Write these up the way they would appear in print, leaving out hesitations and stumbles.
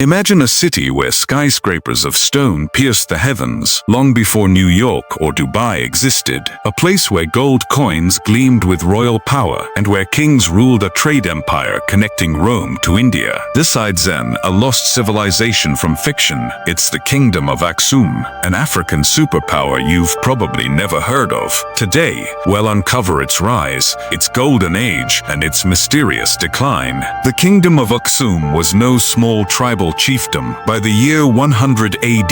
Imagine a city where skyscrapers of stone pierced the heavens long before New York or Dubai existed, a place where gold coins gleamed with royal power and where kings ruled a trade empire connecting Rome to India. This Ezana, a lost civilization from fiction, it's the kingdom of Aksum, an African superpower you've probably never heard of. Today, we'll uncover its rise, its golden age, and its mysterious decline. The kingdom of Aksum was no small tribal chiefdom. By the year 100 AD,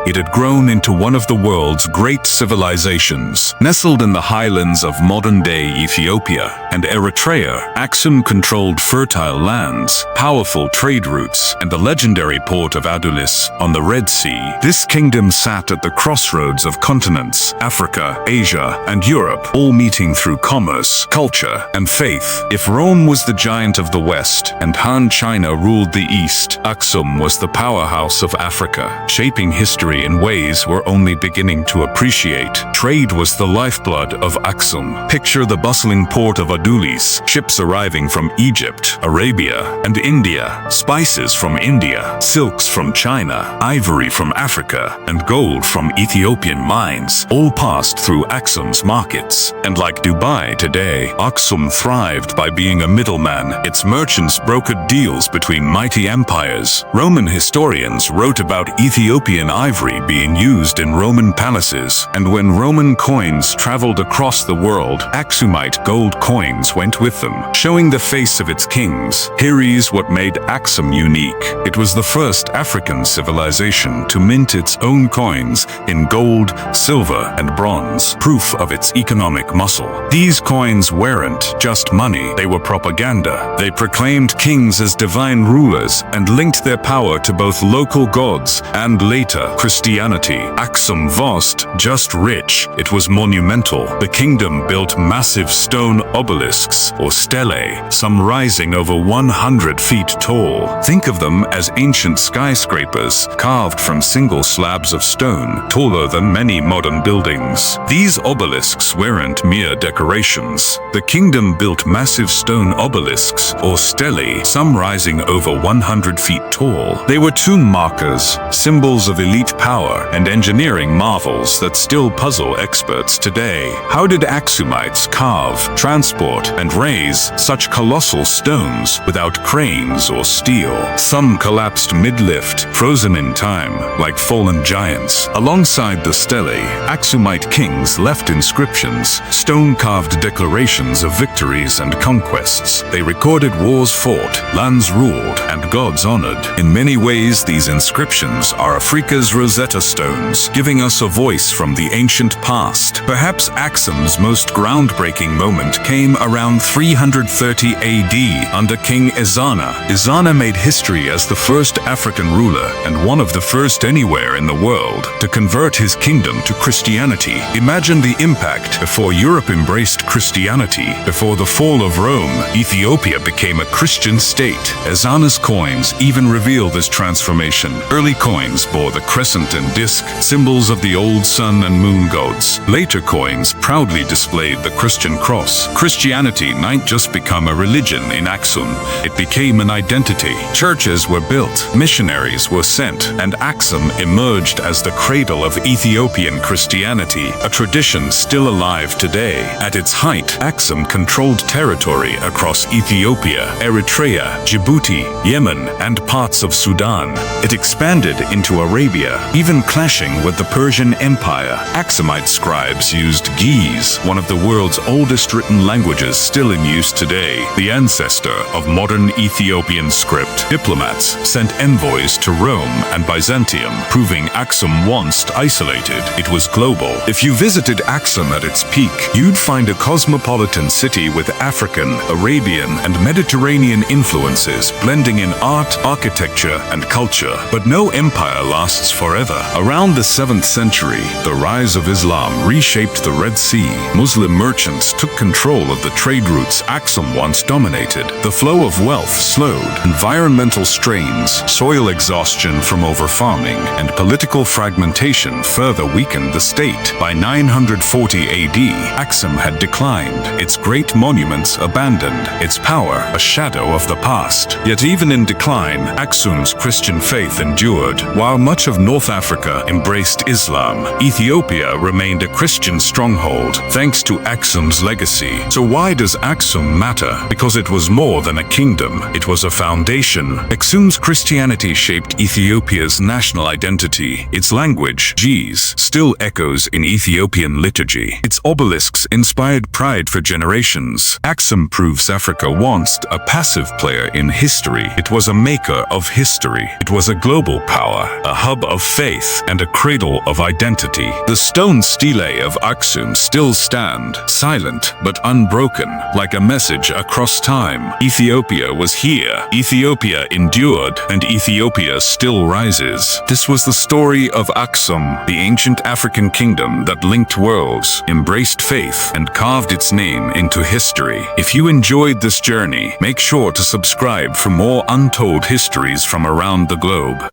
it had grown into one of the world's great civilizations. Nestled in the highlands of modern-day Ethiopia and Eritrea, Aksum controlled fertile lands, powerful trade routes, and the legendary port of Adulis on the Red Sea. This kingdom sat at the crossroads of continents, Africa, Asia, and Europe, all meeting through commerce, culture, and faith. If Rome was the giant of the West and Han China ruled the East, Aksum was the powerhouse of Africa, shaping history in ways we're only beginning to appreciate. Trade was the lifeblood of Aksum. Picture the bustling port of Adulis, ships arriving from Egypt, Arabia, and India, spices from India, silks from China, ivory from Africa, and gold from Ethiopian mines, all passed through Aksum's markets. And like Dubai today, Aksum thrived by being a middleman. Its merchants brokered deals between mighty empires. Roman historians wrote about Ethiopian ivory being used in Roman palaces, and when Roman coins traveled across the world, Aksumite gold coins went with them, showing the face of its kings. Here is what made Aksum unique. It was the first African civilization to mint its own coins in gold, silver, and bronze, proof of its economic muscle. These coins weren't just money, they were propaganda. They proclaimed kings as divine rulers and linked their power to both local gods and later Christianity. Aksum wasn't just rich, it was monumental. The kingdom built massive stone obelisks, or stelae, some rising over 100 feet tall. Think of them as ancient skyscrapers carved from single slabs of stone, taller than many modern buildings. These obelisks weren't mere decorations. The kingdom built massive stone obelisks, or stelae, some rising over 100 feet tall. They were tomb markers, symbols of elite power and engineering marvels that still puzzle experts today. How did Aksumites carve, transport, and raise such colossal stones without cranes or steel? Some collapsed mid-lift, frozen in time, like fallen giants. Alongside the stelae, Aksumite kings left inscriptions, stone-carved declarations of victories and conquests. They recorded wars fought, lands ruled, and gods honored. In many ways, these inscriptions are Africa's Rosetta Stones, giving us a voice from the ancient past. Perhaps Aksum's most groundbreaking moment came around 330 AD under King Ezana. Ezana made history as the first African ruler and one of the first anywhere in the world to convert his kingdom to Christianity. Imagine the impact. Before Europe embraced Christianity, before the fall of Rome, Ethiopia became a Christian state. Ezana's coins even reveal this transformation. Early coins bore the crescent and disk, symbols of the old sun and moon gods. Later coins proudly displayed the Christian cross. Christianity didn't just become a religion in Aksum, it became an identity. Churches were built, missionaries were sent, and Aksum emerged as the cradle of Ethiopian Christianity, a tradition still alive today. At its height, Aksum controlled territory across Ethiopia, Eritrea, Djibouti, Yemen, and parts of Sudan. It expanded into Arabia, even clashing with the Persian Empire. Aksumite scribes used Ge'ez, one of the world's oldest written languages still in use today, the ancestor of modern Ethiopian script. Diplomats sent envoys to Rome and Byzantium, proving Aksum once isolated. It was global. If you visited Aksum at its peak, you'd find a cosmopolitan city with African, Arabian, and Mediterranean influences blending in art, architecture, and culture. But no empire lasts forever. Around the 7th century, the rise of Islam reshaped the Red Sea. Muslim merchants took control of the trade routes Aksum once dominated. The flow of wealth slowed. Environmental strains, soil exhaustion, exhaustion from overfarming and political fragmentation further weakened the state. By 940 AD, Aksum had declined, its great monuments abandoned, its power a shadow of the past. Yet even in decline, Aksum's Christian faith endured. While much of North Africa embraced Islam, Ethiopia remained a Christian stronghold thanks to Aksum's legacy. So why does Aksum matter? Because it was more than a kingdom, it was a foundation. Aksum's Christianity shaped Ethiopia's national identity. Its language, Ge'ez, still echoes in Ethiopian liturgy. Its obelisks inspired pride for generations. Aksum proves Africa once a passive player in history. It was a maker of history. It was a global power, a hub of faith, and a cradle of identity. The stone stelae of Aksum still stand, silent but unbroken, like a message across time. Ethiopia was here, Ethiopia endured, and Ethiopia still rises. This was the story of Aksum, the ancient African kingdom that linked worlds, embraced faith, and carved its name into history. If you enjoyed this journey, make sure to subscribe for more untold histories from around the globe.